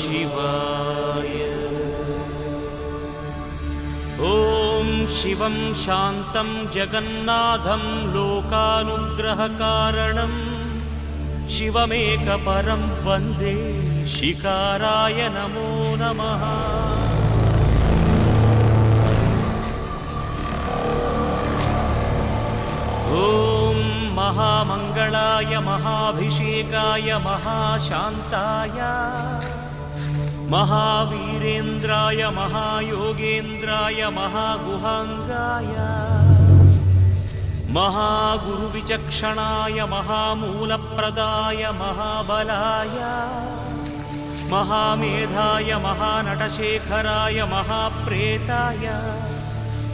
शिवाय। ॐ शिवं शान्तं जगन्नाथं लोकानुग्रहकारणं शिवमेकपरं वन्दे शिकाराय नमो नमः। ॐ महामंगलाय महाभिषेकाय महाशान्ताय महावीरेन्द्राय महायोगेन्द्राय महागुहांगाय महागुरुविचक्षणाय महामूलप्रदाय महाबलाय महामेधाय महानटशेखराय महाप्रेताय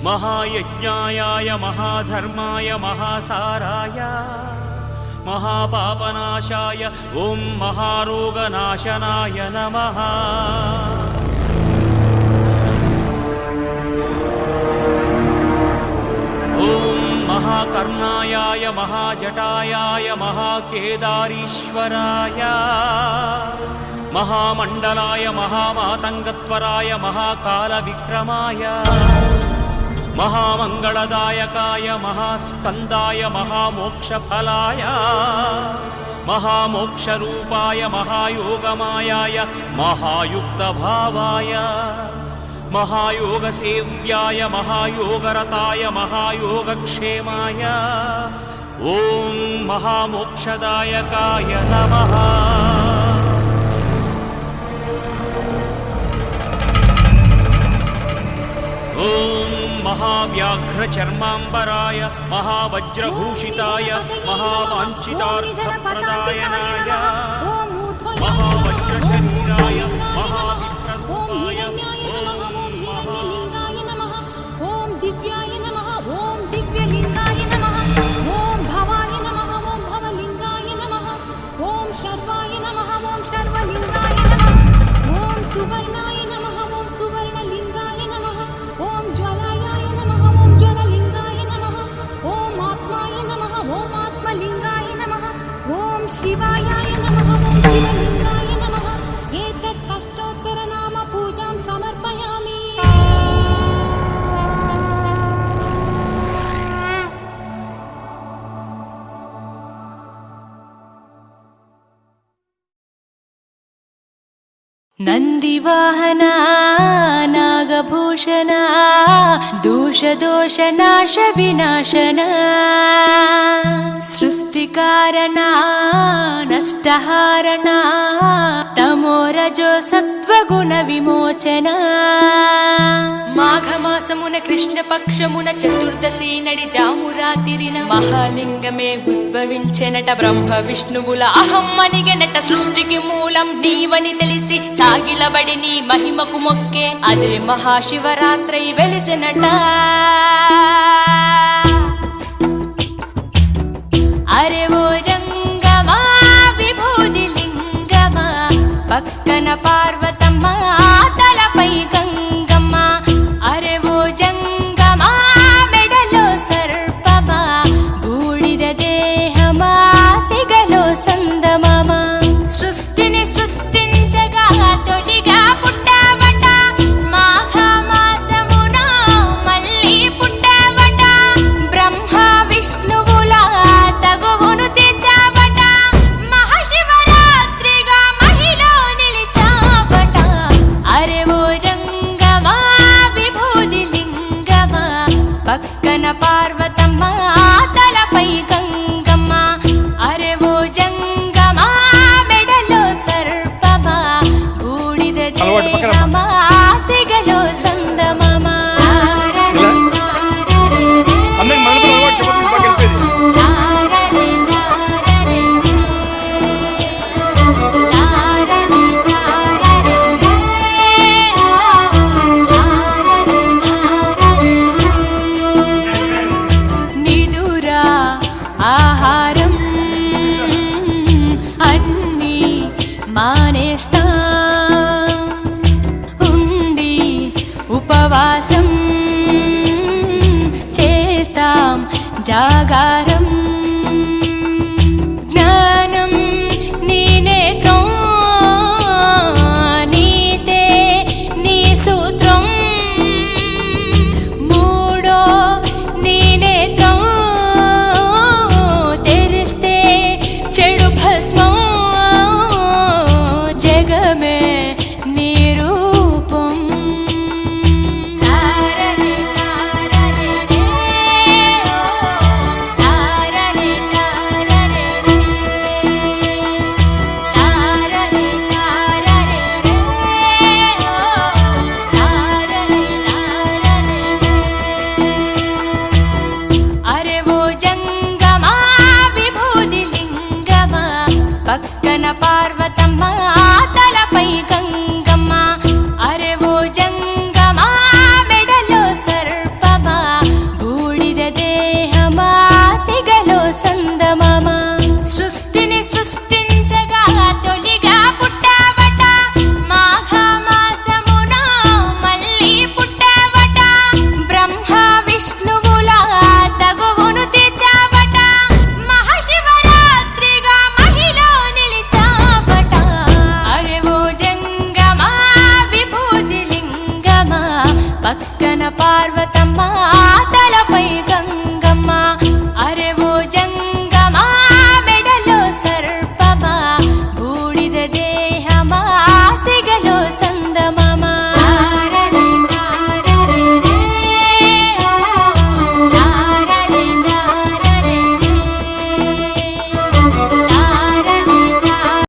महायज्ञाय महाधर्माय महासाराय महापापनाशाय ओं महारोगनाशनाय नमः। ओं महाकर्णायाय महाजटायाय महाकेदारीश्वराय महामण्डलाय महामातङ्गत्वराय महाकालविक्रमाय महामंगलदायकाय महास्कंदाय महामोक्षफलाय महामोक्षरूपाय महायोगमायाय महायुक्तभावाय महायोगसेव्याय महायोगरताय महायोगक्षेमाय ओं महामोक्षदायकाय नमः। ओं महाव्याघ्रचर्मांबराय महावज्रभूषिताय महावाञ्छितार्थप्रदायनाय महावज्रशरीराय महाविप्ररूपाय लिंगाय नमः। ओं दिव्याय नमः। ओं दिव्यलिंगाय नमः। ओं भवाय नमः। ओं भवलिंगाय नमः। ओं शर्वाय नमः। ओं शर्वलिंगाय नमः। ओं सुवर्णाय नमः। ओं सुवर्णलिंगाय नमः। ओं ज्वलाय नमः। ओं ज्वललिंगाय नमः। ओं आत्माय नमः। ओं आत्मलिंगाय नमः। ओं शिवाय नमः। ओं शिवलिंगाय नमः। एतत् अष्टोत्तरनाम पूजां समर्पयामि। नंदिवाहना नागभूषणा दोषनाश विनाशना सृष्टिकारणा नष्टहारणा तमोरजो सत्वगुण विमोचना। మాఘమాసమున కృష్ణపక్షమున చతుర్దశి నడి జామురాతిరిన మహాలింగమే ఉద్భవించెనట బ్రహ్మ విష్ణువుల అహం అనిగెనట సృష్టికి మూలం నీవని తెలిసి సాగిలబడి నీ మహిమకు మొక్కే అదే మహాశివరాత్రి వెలిసెనట। అరే ఓ జంగమా విభూది లింగమా పక్కన పార్వతమ్మ తలపై గంగమ్మ। అరే ఓ జంగమా మెడలో సర్పమా బూడిద దేహమా సిగలో సందమమా సృష్టిని సృష్టించగా తొలిగా పుట్టావట మాఘమాసమున మళ్ళీ పుట్టావట బ్రహ్మ విష్ణువుల తగువును తెచ్చావట మహాశివరాత్రిగా మహిలో నిలిచావట। అరే ఓ జంగమా విభూది లింగమా పక్కన పార్వతమ్మ తలపై గంగమ్మ। అరే ఓ జంగమా మెడలో సర్పమా బూడిద దేహమా